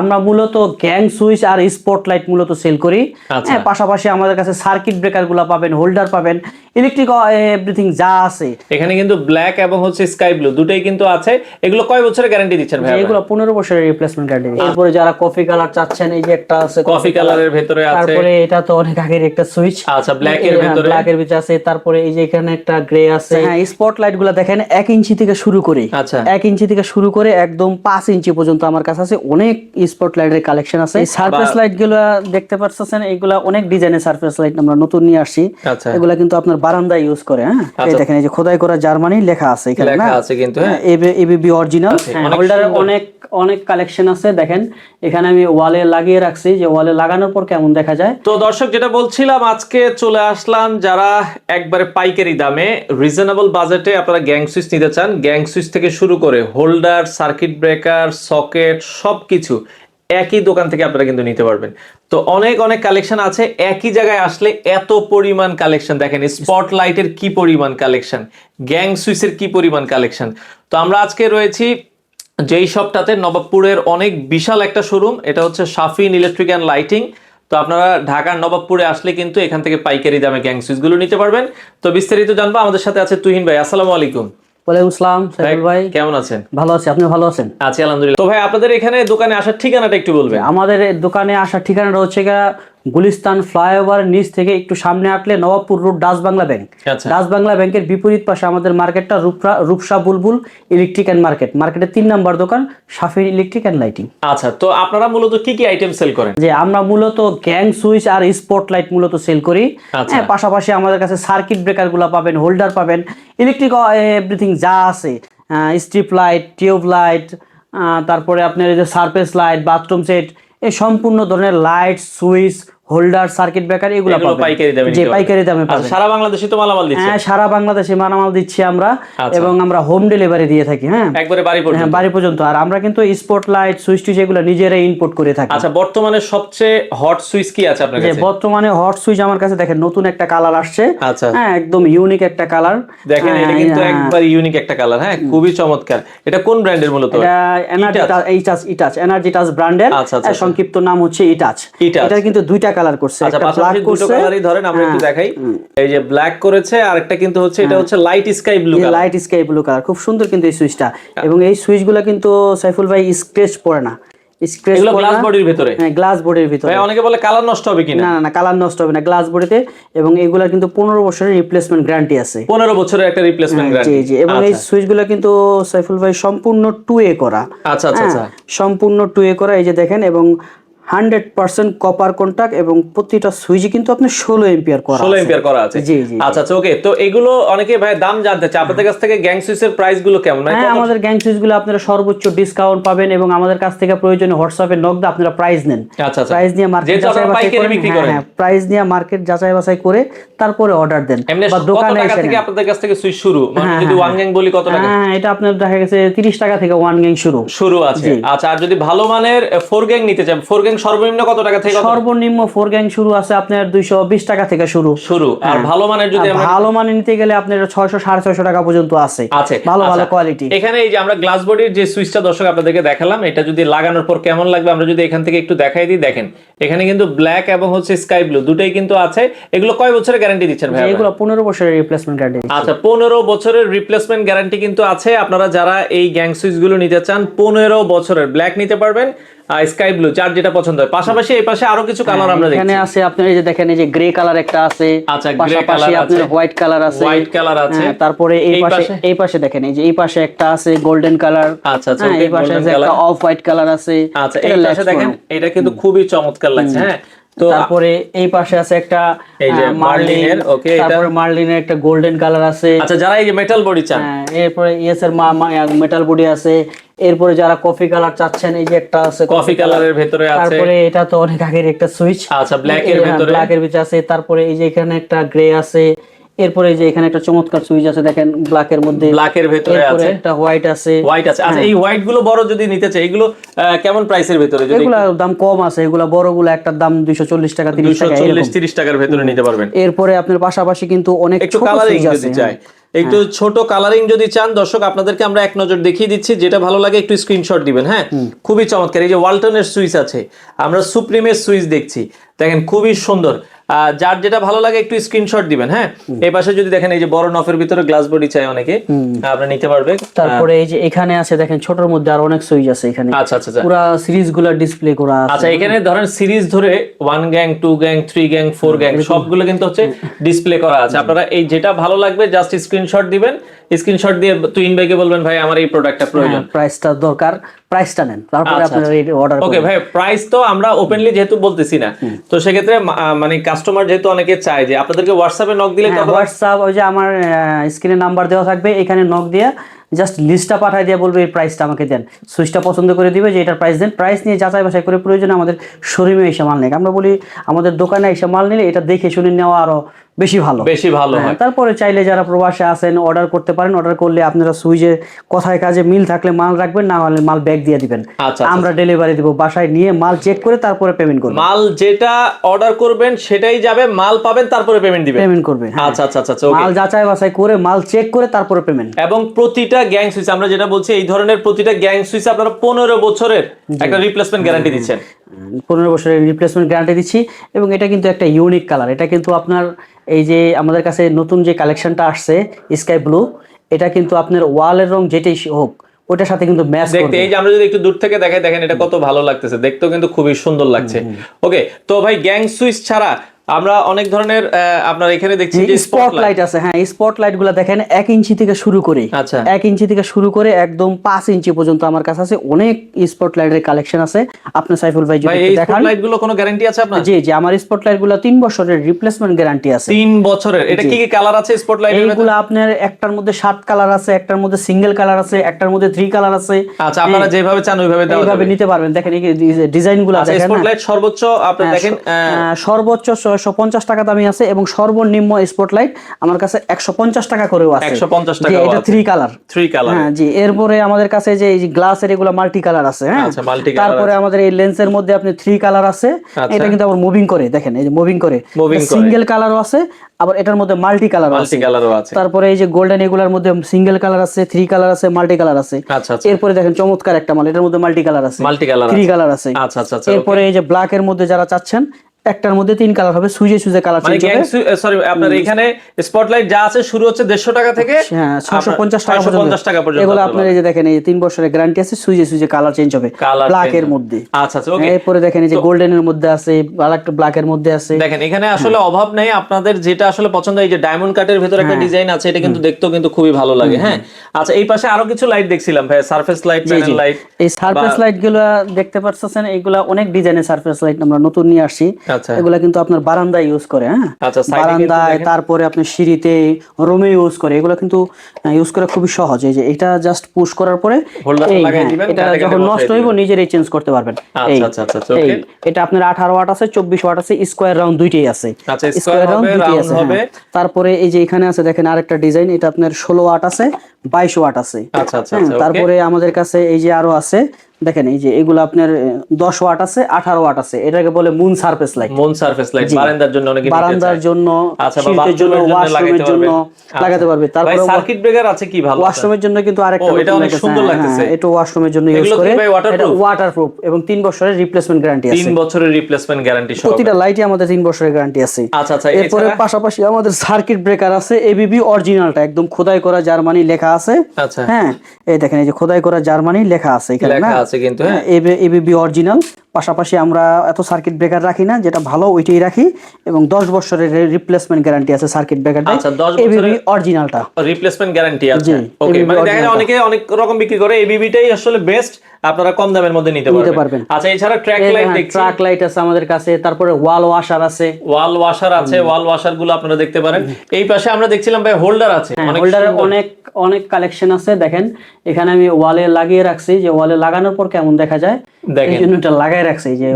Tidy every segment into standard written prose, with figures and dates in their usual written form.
আমরা মূলত gang switch আর spotlight মূলত সেল করি। হ্যাঁ, পাশাপাশি আমাদের কাছে সার্কিট ব্রেকার গুলো পাবেন, হোল্ডার পাবেন, ইলেকট্রিক এভরিথিং যা আছে। এখানে কিন্তু ব্ল্যাক এবং হচ্ছে স্কাই ব্লু দুটোই কিন্তু আছে। এগুলো কয় বছরের গ্যারান্টি দিচ্ছেন ভাই? এগুলো 15 বছরের রিপ্লেসমেন্ট গ্যারান্টি। এরপরে যারা কফি কালার চাচ্ছেন, এই যে একটা আছে কফি কালারের ভিতরে আছে। তারপরে এটা তো অনেক আগের একটা সুইচ। আচ্ছা, ব্ল্যাক এর ভিতরে, ব্ল্যাক এর ভিতরে আছে। তারপরে এই যে এখানে একটা গ্রে আছে। হ্যাঁ, স্পটলাইট গুলো দেখেন 1 ইঞ্চি থেকে শুরু করে, আচ্ছা 1 ইঞ্চি থেকে শুরু করে একদম 5 ইঞ্চি পর্যন্ত আমার কাছে আছে। অনেক স্পটলাইটের কালেকশন আছে। সারফেস লাইট গুলো দেখতে পাচ্ছেন, এগুলা অনেক ডিজাইনের সারফেস লাইট আমরা নতুন নিয়ে আসছি। এগুলা কিন্তু আপনার বারান্দায় ইউজ করে। হ্যাঁ, এই দেখেন, এই যে খোদাই করা জার্মানি লেখা আছে এখানে, লেখা আছে কিন্তু। হ্যাঁ, এবিবি অরিজিনাল। হোল্ডারের অনেক কালেকশন আছে। দেখেন এখানে আমি ওয়ালে লাগিয়ে রাখছি, যে ওয়ালে লাগানোর পর কেমন দেখা যায়। তো দর্শক, যেটা বলছিলাম, আজকে চলে আসলাম যারা একবারে পাইকারি দামে রিজনেবল বাজেটে আপনারা গ্যাং সুইচ নিতে চান। গ্যাং সুইচ থেকে শুরু করে হোল্ডার, সার্কিট ব্রেকার, সকেট সবকিছু একই দোকান থেকে আপনারা কিন্তু নিতে পারবেন। তো অনেক কালেকশন আছে। একই জায়গায় আসলে এত পরিমাণ কালেকশন, দেখেন স্পটলাইটের কি পরিমাণ কালেকশন, গ্যাং সুইচের কি পরিমাণ কালেকশন। তো আমরা আজকে রয়েছি যেই শপটাতে, নবাবপুরের অনেক বিশাল একটা শোরুম। এটা হচ্ছে শাফিন ইলেকট্রিক অ্যান্ড লাইটিং। তো আপনারা ঢাকার নবাবপুরে আসলে কিন্তু এখান থেকে পাইকারি দামে গ্যাং সুইচ গুলো নিতে পারবেন। তো বিস্তারিত জানবো। আমাদের সাথে আছে তুহিন ভাই। আসসালামু আলাইকুম। ওয়ালাইকুম আসসালাম। সাইফুল ভাই কেমন আছেন? ভালো আছি, আপনি ভালো আছেন? আছি আলহামদুলিল্লাহ। তো ভাই, আপনাদের এখানে দোকানে আসার ঠিকানাটা একটু বলবেন। আমাদের দোকানে আসার ঠিকানাটা হচ্ছে গুলিস্তান ফ্লাইওভার নিচ থেকে একটু সামনে হাঁটলে Nawabpur road, Dutch Bangla bank. Dutch Bangla ব্যাংকের বিপরীত পাশে আমাদের মার্কেটটা রূপসা বুলবুল ইলেকট্রিক অ্যান্ড মার্কেট। মার্কেটের 3 নম্বর দোকান শাফিন ইলেকট্রিক অ্যান্ড লাইটিং। আচ্ছা, তো আপনারা মূলত কি কি আইটেম সেল করেন? যে আমরা মূলত গ্যাং সুইচ আর স্পটলাইট মূলত সেল করি। হ্যাঁ, পাশাপাশি আমাদের কাছে সার্কিট ব্রেকার গুলো পাবেন, হোল্ডার পাবেন, ইলেকট্রিক এভরিথিং যা আছে, স্ট্রিপ লাইট, টিউব লাইট, তারপরে আপনার এই যে সারফেস লাইট, বাথরুম সেট, এই সম্পূর্ণ ধরনের light, switch, holder, circuit breaker এগুলো পাইকারি দামে। যে পাইকারি দামে পাবেন। সারা বাংলাদেশে তো মালামাল দিচ্ছেন? হ্যাঁ, সারা বাংলাদেশে মালামাল দিচ্ছি আমরা। এবং আমরা হোম ডেলিভারি দিয়ে থাকি। হ্যাঁ, একবারে বাড়ি পর্যন্ত? হ্যাঁ, বাড়ি পর্যন্ত। আর আমরা কিন্তু স্পটলাইট, সুইচ টুইচ এগুলো নিজেরাই ইম্পোর্ট করে থাকি। আচ্ছা, বর্তমানে সবচেয়ে হট সুইচ কি আছে আপনার কাছে? বর্তমানে হট সুইচ আমার কাছে দেখেন নতুন একটা কালার আসছে। আচ্ছা, হ্যাঁ, একদম ইউনিক একটা কালার। দেখেন, এটা কিন্তু একবার ইউনিক একটা কালার। হ্যাঁ, খুবই চমৎকার। এটা কোন ব্র্যান্ডের মূলত? এটা এনার্জি টাচ ব্র্যান্ডের। সংক্ষিপ্ত নাম হচ্ছে ইটাচ। এটা কিন্তু দুইটা কালার করছে। আচ্ছা, পাশাপাশি দুটো কালারই ধরেন, আমরা একটু দেখাই। এই যে ব্ল্যাক করেছে, আর একটা কিন্তু হচ্ছে, এটা হচ্ছে light sky blue colour. Light sky blue colour, খুব সুন্দর কিন্তু এই সুইচটা। এবং এই সুইচগুলো কিন্তু সাইফুল ভাই স্ক্র্যাচ পড়ে না। এগুলো গ্লাস বডির ভিতরে? হ্যাঁ, গ্লাস বডির ভিতরে। ভাই, অনেকে বলে কালার নষ্ট হবে কিনা। না না, কালার নষ্ট হবে না, গ্লাস বডিতে। এবং এগুলা কিন্তু 15 বছরের রিপ্লেসমেন্ট গ্যারান্টি আছে। 15 বছরের একটা রিপ্লেসমেন্ট গ্যারান্টি। জি জি। এবং এই সুইচগুলো কিন্তু সাইফুল ভাই সম্পূর্ণ 2A করা। আচ্ছা আচ্ছা আচ্ছা, সম্পূর্ণ 2A করা। এই যে দেখেন, এবং 100% কপার কন্টাক্ট, এবং প্রতিটা সুইচে কিন্তু আপনি 16 এম্পিয়ার করা আছে। 16 এম্পিয়ার করা আছে। জি জি। আচ্ছা আচ্ছা, ওকে। তো এগুলো অনেকে ভাই দাম জানতে চায় আপনাদের কাছ থেকে, গ্যাং সুইচের প্রাইস গুলো কেমন? হ্যাঁ, আমাদের গ্যাং সুইচগুলো আপনারা সর্বোচ্চ ডিসকাউন্ট পাবেন, এবং আমাদের কাছ থেকে প্রয়োজনে হোয়াটসঅ্যাপে নক দিয়ে আপনারা প্রাইস নেন। আচ্ছা আচ্ছা, প্রাইস নিয়ে মার্কেট যাচাই বাছাই করেন। হ্যাঁ, প্রাইস নিয়ে মার্কেট যাচাই বাছাই করে তারপরে অর্ডার দেন। বা দোকানে এসে থেকে আপনাদের কাছ থেকে সুইচ শুরু, মানে যদি ওয়ান গ্যাং বলি কত টাকা? হ্যাঁ, এটা আপনার দেখা গেছে 30 টাকা থেকে ওয়ান গ্যাং শুরু আছে। আচ্ছা, আর যদি ভালো মানের 4 গ্যাং নিতে চান, 4 গ্যাং সর্বনিম্ন কত টাকা থেকে? সর্বনিম্ন 4 গ্যাং শুরু আছে আপনার 220 টাকা থেকে শুরু। আর ভালো মানের যদি ভালো মানের নিতে গেলে আপনার 600 650 টাকা পর্যন্ত আছে। ভালো ভালো কোয়ালিটি। এখানে এই যে আমরা গ্লাস বডির যে সুইচটা দর্শক আপনাদেরকে দেখালাম, এটা যদি লাগানোর পর কেমন লাগবে আমরা যদি এখান থেকে একটু দেখাই দিই। দেখেন, এখানে কিন্তু ব্ল্যাক এবং হচ্ছে স্কাই ব্লু দুটোই কিন্তু আছে। এগুলো কয় বছরের গ্যারান্টি দিচ্ছেন ভাই? এগুলো 15 বছরের রিপ্লেসমেন্ট গ্যারান্টি। আচ্ছা, 15 বছরের রিপ্লেসমেন্ট গ্যারান্টি কিন্তু আছে। আপনারা যারা এই গ্যাং সুইচ গুলো নিতে চান, 15 বছরের ব্ল্যাক নিতে পারবেন, স্কাই ব্লু, যার যেটা পছন্দ হয়। পাশাপাশি এই পাশে আরো কিছু কালার আমরা দেখছি। এখানে আছে আপনার, এই যে দেখেন, এই যে গ্রে কালার একটা আছে। আচ্ছা, পাশাপাশি আপনার হোয়াইট কালার আছে। তারপরে এই পাশে দেখেন, এই যে এই পাশে একটা আছে গোল্ডেন কালার। আচ্ছা আচ্ছা, এই পাশে একটা অফ হোয়াইট কালার আছে। আচ্ছা, এই পাশে দেখেন, এটা কিন্তু খুবই চমৎকার লাগছে। হ্যাঁ, তো তারপরে এই পাশে আছে একটা এই যে মার্লিনের। ওকে, তারপরে মার্লিনের একটা গোল্ডেন কালার আছে। আচ্ছা, যারা এই যে মেটাল বডি চান, এরপরে ইয়েস এর মেটাল বডি আছে। এরপরে যারা কফি কালার চাচ্ছেন, এই যে একটা আছে কফি কালারের ভিতরে আছে। তারপরে এটা তো অনেক আগের একটা সুইচ। আচ্ছা, ব্ল্যাক এর ভিতরে আছে। তারপরে এই যে এখানে একটা গ্রে আছে। এরপরে যে এখানে একটা চমৎকার সুইচ আছে, দেখেন ব্ল্যাকের মধ্যে, ব্ল্যাকের ভিতরে আছে। একটা হোয়াইট আছে। আচ্ছা, এই হোয়াইট গুলো বড় যদি নিতে চাই, এগুলো কেমন প্রাইসের ভিতরে? এগুলো দাম কম আছে। এগুলো বড়গুলো একটা দাম 240 টাকা 30 টাকা, 240 30 টাকার ভিতরে নিতে পারবেন। এরপরে আপনার পাশাপাশি কিন্তু অনেক একটু কালারিং যদি চাই, একটু ছোট কালারিং যদি চান দর্শক আপনাদেরকে আমরা এক নজর দেখিয়ে দিচ্ছি, যেটা ভালো লাগে একটু স্ক্রিনশট দিবেন। হ্যাঁ, খুবই চমৎকার। এই যে ওয়ালটনের সুইচ আছে, আমরা সুপ্রিমের সুইচ দেখছি, দেখেন খুবই সুন্দর। যার যেটা ভালো লাগে একটু স্ক্রিনশট দিবেন। হ্যাঁ, এই পাশে যদি দেখেন এই যে বড় নফের ভিতরে গ্লাস বডি চাই অনেকে, আপনি নিতে পারবে। তারপরে এই যে এখানে আছে দেখেন ছোটর মধ্যে আর অনেক সুইচ আছে এখানে। আচ্ছা আচ্ছা আচ্ছা, পুরো সিরিজগুলো ডিসপ্লে করা আছে। আচ্ছা, এখানে ধরেন সিরিজ ধরে 1 গ্যাং 2 গ্যাং 3 গ্যাং 4 গ্যাং সবগুলো কিন্তু হচ্ছে ডিসপ্লে করা আছে। আপনারা এই যেটা ভালো লাগবে জাস্ট স্ক্রিনশট দিবেন, স্ক্রিনশট দিয়ে তুইন ভাইকে বলবেন ভাই আমার এই প্রোডাক্টটা প্রয়োজন, প্রাইসটা দরকার, প্রাইসটা নেন, তারপরে আপনারা এই অর্ডার ওকে ভাই। প্রাইস তো আমরা ওপেনলি যেহেতু বলতেছি না, তো সেক্ষেত্রে মানে কাস্টমার যেহেতু অনেকে চায় যে আপনাদেরকে হোয়াটসঅ্যাপে নক দিলে, হোয়াটসঅ্যাপ ওই যে আমার স্ক্রিনে নাম্বার দেওয়া থাকবে, এখানে নক দিয়ে জাস্ট লিস্টটা পাঠিয়ে দিয়ে বলবে এই প্রাইসটা আমাকে দেন, সুইচটা পছন্দ করে দিবে যে এটার প্রাইস দেন, প্রাইস নিয়ে যাচাই বাছাই করে প্রয়োজনে আমাদের শোরুমে এসে মাল নেই। আমরা বলি আমাদের দোকানে এসে মাল নিলে এটা দেখে শুনে নেওয়া আরো বেশি ভালো হয়। তারপরে চাইলে যারা প্রবাসে আছেন অর্ডার করতে পারেন, অর্ডার করলে আপনারা সুইচে কথায় কাজে মিল থাকলে মাল রাখবেন, না হলে মাল ব্যাগ দিয়ে দিবেন, আমরা ডেলিভারি দিব, বাসায় নিয়ে মাল চেক করে তারপরে পেমেন্ট করবেন। মাল যেটা অর্ডার করবেন সেটাই যাবে, মাল পাবেন তারপরে পেমেন্ট করবে। আচ্ছা আচ্ছা আচ্ছা, মাল যাচাই বাছাই করে মাল চেক করে তারপরে পেমেন্ট। এবং প্রতিটা গ্যাং সুইচ আমরা যেটা বলছি, এই ধরনের প্রতিটা গ্যাং সুইচ আপনারা 15 বছরের একটা রিপ্লেসমেন্ট গ্যারান্টি দিচ্ছেন। 15 বছরের রিপ্লেসমেন্ট গ্যারান্টি দিচ্ছি। এবং এটা কিন্তু একটা ইউনিক কালার, এটা কিন্তু আপনার এই যে আমাদের কাছে নতুন যে কালেকশনটা আসছে স্কাই ব্লু, এটা কিন্তু আপনার ওয়ালের রং যেটাই হোক ওটার সাথে কিন্তু ম্যাচ করবে। এই যে আমরা যদি একটু দূর থেকে দেখাই, দেখেন এটা কত ভালো লাগতেছে, দেখতেও কিন্তু খুবই সুন্দর লাগছে। ওকে, তো ভাই গ্যাং সুইচ ছাড়া আমরা অনেক ধরনের আপনার এখানে দেখছি যে স্পটলাইট আছে। হ্যাঁ, স্পটলাইটগুলো দেখেন 1 ইঞ্চি থেকে শুরু করে, আচ্ছা 1 ইঞ্চি থেকে শুরু করে একদম 5 ইঞ্চি পর্যন্ত আমার কাছে আছে, অনেক স্পটলাইটের কালেকশন আছে। আপনি সাইফুল ভাই যদি দেখান, স্পটলাইটগুলো কোনো গ্যারান্টি আছে আপনার? জি জি, আমার স্পটলাইটগুলো 3 বছরের রিপ্লেসমেন্ট গ্যারান্টি আছে। 3 বছরের? এটা কি কি কালার আছে স্পটলাইটের? এইগুলো আপনার একটার মধ্যে 7 কালার আছে, একটার মধ্যে সিঙ্গেল কালার আছে, একটার মধ্যে 3 কালার আছে। আচ্ছা, আপনারা যেভাবে চান ওইভাবে দেওয়া যাবে, এইভাবে নিতে পারবেন। দেখেন এই ডিজাইনগুলো দেখেন, স্পটলাইট সর্বোচ্চ আপনি দেখেন সর্বোচ্চ 650 টাকা দামি আছে, এবং সর্বনিম্ন স্পটলাইট আমার কাছে 150 টাকা করেও আছে। 150 টাকা, এটা 3 কালার। হ্যাঁ জি, এরপরে আমাদের কাছে যে এই গ্লাসের এগুলো মাল্টি কালার আছে। হ্যাঁ, তারপরে আমাদের এই লেন্সের মধ্যে আপনি 3 কালার আছে, এটা কিন্তু আবার মুভিং করে, দেখেন এই যে মুভিং করে, সিঙ্গেল কালারও আছে, আবার এটার মধ্যে মাল্টি কালারও আছে। তারপরে এই যে গোল্ডেন এগুলার মধ্যে সিঙ্গেল কালার আছে, 3 কালার আছে, মাল্টি কালার আছে। এরপরে দেখেন চমৎকার একটা মাল, এটার মধ্যে মাল্টি কালার আছে, 3 কালার আছে। এরপরে এই যে ব্ল্যাক এর মধ্যে যারা চাচ্ছেন, একটার মধ্যে 3 কালার হবে, সুজে কালার চেঞ্জ হবে। সরি, আপনার এখানে স্পটলাইট যা আছে শুরু হচ্ছে 150 টাকা থেকে 650 টাকা পর্যন্ত। এগুলো আপনার এই যে দেখেন এই 3 বছরের গ্যারান্টি আছে, সুজে কালার চেঞ্জ হবে ব্ল্যাক এর মধ্যে। আচ্ছা আচ্ছা, ওকে। এরপরে দেখেন এই যে গোল্ডেন এর মধ্যে আছে, আরেকটা ব্ল্যাক এর মধ্যে আছে। দেখেন এখানে আসলে অভাব নেই, আপনাদের যেটা আসলে পছন্দ। এই যে ডায়মন্ড কাটের ভিতরে একটা ডিজাইন আছে, এটা কিন্তু দেখতেও কিন্তু খুবই ভালো লাগে। হ্যাঁ, আচ্ছা, এই পাশে আরো কিছু লাইট দেখছিলাম ভাই, সারফেস লাইট, প্যানেল লাইট। এই সারফেস লাইট গুলো দেখতে পাচ্ছেন, এগুলা অনেক ডিজাইনের সারফেস লাইট আমরা নতুন নিয়ে আসছি। এগুলা কিন্তু আপনার বারান্দায় ইউজ করে। হ্যাঁ, বারান্দায়, তারপরে আপনি সিঁড়িতে, রুমে ইউজ করে। এগুলো কিন্তু ইউজ করা খুবই সহজ। এই যে এটা জাস্ট পুশ করার পরে এটা যখন নষ্ট হইব নিজেরাই চেঞ্জ করতে পারবেন। এটা আপনার 18 ওয়াট আছে, 24 ওয়াট আছে, স্কয়ার রাউন্ড দুইটাই আছে। স্কয়ার রাউন্ড দুইটাই আছে। তারপরে এই যে এখানে আছে দেখেন আরেকটা ডিজাইন, এটা আপনার 16 ওয়াট আছে, 22 ওয়াট আছে। তারপরে আমাদের কাছে এই যে আরো আছে, দেখেন এই যে এগুলো আপনার 10 ওয়াট আছে, 18 ওয়াট আছে। এটাকে বলে মুন সারফেস লাইট। বারান্দার জন্য অনেকে বারান্দার জন্য, শীতের জন্য, ওয়াশরুমের জন্য লাগাতে পারবে। তারপরে সার্কিট ব্রেকার আছে কি ভালো, ওয়াশরুমের জন্য কিন্তু আরেকটা, এটা অনেক সুন্দর লাগতেছে। এটা ওয়াশরুমের জন্য ইউজ করে, এটা ওয়াটারপ্রুফ এবং 3 বছরের রিপ্লেসমেন্ট গ্যারান্টি আছে। 3 বছরের রিপ্লেসমেন্ট গ্যারান্টি সহ প্রতিটা লাইটে আমাদের 3 বছরের গ্যারান্টি আছে। আচ্ছা আচ্ছা, এরপরে পাশাপাশি আমাদের সার্কিট ব্রেকার আছে, এবিবি অরিজিনালটা একদম খোদাই করা জার্মানি লেখা আছে। আচ্ছা, হ্যাঁ, এই দেখেন এই যে খোদাই করা জার্মানি লেখা আছে এখানে, লেখা আছে কিন্তু। হ্যাঁ, এবিবি অরিজিনাল। পাশাপাশি আমরা এত সার্কিট ব্রেকার রাখি না, যেটা ভালো ওইটাই রাখি, এবং 10 বছরের রিপ্লেসমেন্ট গ্যারান্টি আছে সার্কিট ব্রেকারটা। আচ্ছা, 10 বছরের অরিজিনালটা রিপ্লেসমেন্ট গ্যারান্টি আছে। ওকে, মানে দেখেন অনেকে অনেক রকম বিক্রি করে, এবিবিটাই আসলে বেস্ট, আপনারা কম দামের মধ্যে নিতে পারবেন। আচ্ছা, এছাড়া ট্র্যাক লাইট দেখছি, ট্র্যাক লাইট আছে আমাদের কাছে। তারপরে ওয়াল ওয়াশার আছে, ওয়াল ওয়াশার গুলো আপনারা দেখতে পারেন। এই পাশে আমরা দেখছিলাম ভাই হোল্ডার আছে, হোল্ডারের অনেক কালেকশন আছে। দেখেন এখানে আমি ওয়ালে লাগিয়ে রাখছি, যে ওয়ালে লাগানোর পর কেমন দেখা যায়, এই জন্য এটা লাগাই রাখছি। যে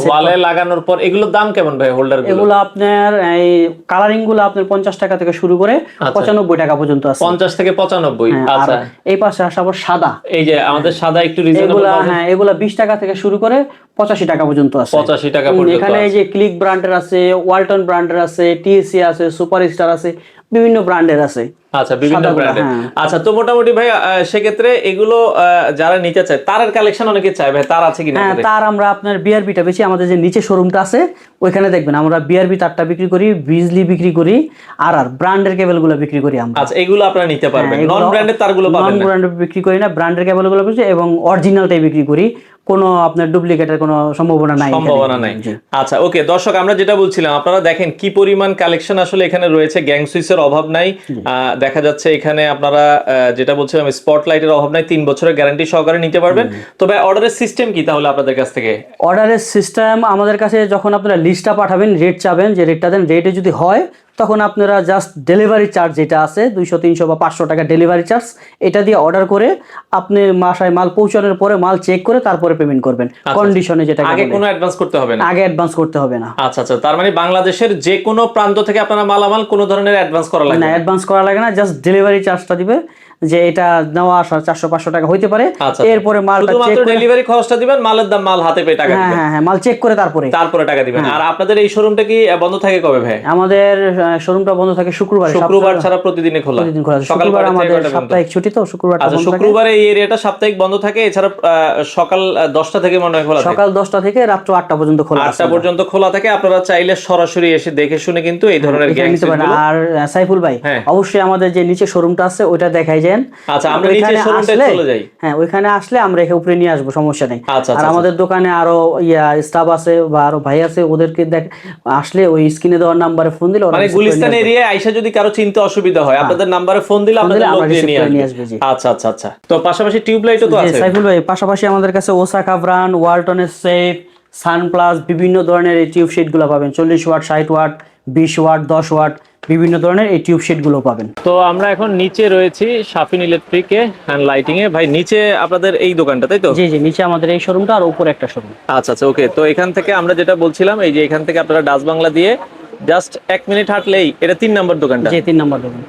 ওয়ালে লাগানোর পর এগুলোর দাম কেমন ভাই হোল্ডার গুলো? এগুলো আপনার এই কালারিং গুলো আপনার 50 টাকা থেকে শুরু করে 95 টাকা পর্যন্ত আছে। 50 থেকে 95। আচ্ছা, এই পাশে আসা আবার সাদা, এই যে আমাদের সাদা একটু রিজনেবল। হ্যাঁ, এগুলা 20 টাকা থেকে শুরু করে 85 টাকা পর্যন্ত আছে। 85 টাকা পর্যন্ত। এখানে এই যে ক্লিক ব্র্যান্ডের আছে, ওয়ালটন ব্র্যান্ডের আছে, টিএসসি আছে, সুপারস্টার আছে, বিভিন্ন ব্র্যান্ডের আছে। আচ্ছা, বিভিন্ন সাদাগুলো, ব্র্যান্ডের। হ্যাঁ। আচ্ছা, তো মোটামুটি ভাই সেক্ষেত্রে এগুলো যারা নিতে চায়, তারের কালেকশন অনেকে চায় ভাই, তার আছে কিনা হ্যাঁ, আপনাদের? তার আমরা আপনার বিআরবিটা বেশি, আমাদের যে নিচে শোরুমটা আছে ওইখানে দেখবেন আমরা বিআরবি তারটা বিক্রি করি, বিজলি বিক্রি করি, আর ব্র্যান্ডের কেবলগুলো বিক্রি করি আমরা। আচ্ছা, এগুলো আপনারা নিতে পারবেন, নন ব্র্যান্ডের তারগুলো পাবেন নন না? ব্র্যান্ডের বিক্রি করি না, ব্র্যান্ডের কেবলগুলো বিক্রি এবং অরিজিনালটাই বিক্রি করি, কোনো আপনার ডুপ্লিকেটের কোনো সম্ভাবনা নাই এখানে। সম্ভাবনা নাই। জি। আচ্ছা, ওকে দর্শক, আমরা যেটা বলছিলাম, আপনারা দেখেন কি পরিমাণ কালেকশন আসলে এখানে রয়েছে। গ্যাং সুইচের অভাব নাই, দেখা যাচ্ছে এখানে আপনারা যেটা বলছিলাম স্পটলাইটের অভাব নাই, 3 বছরের গ্যারান্টি সহকারে নিতে পারবেন। তবে অর্ডারের সিস্টেম কি তাহলে আপনাদের কাছ থেকে? অর্ডারের সিস্টেম আমাদের কাছে, যখন আপনারা লিস্টটা পাঠাবেন, রেট চাবেন, যে রেটটা দেন, রেটে যদি হয় তখন আপনারা জাস্ট ডেলিভারি চার্জ যেটা আছে 200, 300 বা 500 টাকা ডেলিভারি চার্জ, এটা দিয়ে অর্ডার করে আপনি বাসায় মাল পৌঁছানোর পরে মাল চেক করে তারপরে পেমেন্ট করবেন কন্ডিশনে, যেটা আগে কোনো অ্যাডভান্স করতে হবে না? আগে অ্যাডভান্স করতে হবে না। আচ্ছা আচ্ছা, তার মানে বাংলাদেশের যে কোনো প্রান্ত থেকে আপনারা মালামাল কোনো ধরনের অ্যাডভান্স করা লাগে না, না? অ্যাডভান্স করা লাগে না, জাস্ট ডেলিভারি চার্জটা দিবে, যে এটা নেওয়া আসা 400-500 টাকা হইতে পারে। আচ্ছা, এরপরে মালটা চেক শুধুমাত্র করে, ডেলিভারি খরচটা দিবেন, মালের দাম মাল হাতে পেয়ে টাকা হ্যাঁ দিবেন। হ্যাঁ হ্যাঁ, মাল চেক করে তারপরে টাকা দিবেন। আর আপনাদের এই শোরুমটা কি বন্ধ থাকে কবে ভাই? আমাদের শোরুমটা বন্ধ থাকে শুক্রবার। শুক্রবার ছাড়া প্রতিদিনে খোলা? প্রতিদিন খোলা। সকাল শুক্রবার 9টা থেকে আমাদের 9টা পর্যন্ত? সাপ্তাহিক ছুটি, তো শুক্রবারটা আচ্ছা, বন্ধ থাকে। শুক্রবারে এই এরিয়াটা সাপ্তাহিক বন্ধ থাকে, এছাড়া সকাল 10টা থেকে মনে হয় খোলা থাকে? সকাল 10টা থেকে রাত্র 8টা পর্যন্ত খোলা আছে। 8টা পর্যন্ত খোলা থাকে। আপনারা চাইলে সরাসরি এসে দেখে শুনে কিন্তু এই ধরনের এখানে গ্যাং নিতে পারেন। সুইচগুলো। আর সাইফুল ভাই, হ্যাঁ। অবশ্যই আমাদের যে নিচে শোরুমটা আছে ওইটা দেখাই যান। আচ্ছা, আমরা নিচে শোরুমটায় চলে যাই। হ্যাঁ, ওইখানে আসলে আমরা এখানে উপরে নিয়ে আসবো, সমস্যা নেই। আচ্ছা, আর আচ্ছা, আমাদের দোকানে আরো স্টাফ আছে বা আরো ভাই আছে, ওদেরকে আসলে ওই স্ক্রিনে দেওয়ার নাম্বারে ফোন দিলে ওরা মানে receive করে গুলিস্তান নিয়ে আসবে। এরিয়ায় আইসা যদি কারো চিনতে অসুবিধা হয়, আপনাদের নাম্বারে ফোন দিলে আপনাদের লোক আমরা দিয়ে receive করে নিয়ে নিয়ে আসবে। আসবে, জি। আচ্ছা আচ্ছা আচ্ছা, তো পাশাপাশি টিউবলাইটও তো জি, আছে? সাইফুল ভাই, পাশাপাশি আমাদের কাছে ওসাকা ব্র্যান্ড, ওয়ালটনের সেফ, সানপ্লাস, বিভিন্ন ধরনের এই টিউব শিট গুলো পাবেন, 40 ওয়াট, 60 ওয়াট, 20 ওয়াট, 10 ওয়াট, বিভিন্ন ধরনের এই টিউব শিট গুলো পাবেন। তো আমরা এখন নিচে রয়েছি শাফিন ইলেকট্রিকে অ্যান্ড লাইটিং এ। ভাই, নিচে আপনাদের এই দোকানটা, তাই তো? জি জি, নিচে আমাদের এই শোরুমটা আর উপরে একটা শোরুম। আচ্ছা আচ্ছা, ওকে। তো এখান থেকে আমরা যেটা বলছিলাম, এই যে এখান থেকে আপনারা ডাচ বাংলা দিয়ে জাস্ট 1 মিনিট হাঁটলেই এটা 3 নম্বর দোকানটা। জি, 3 নম্বর দোকান।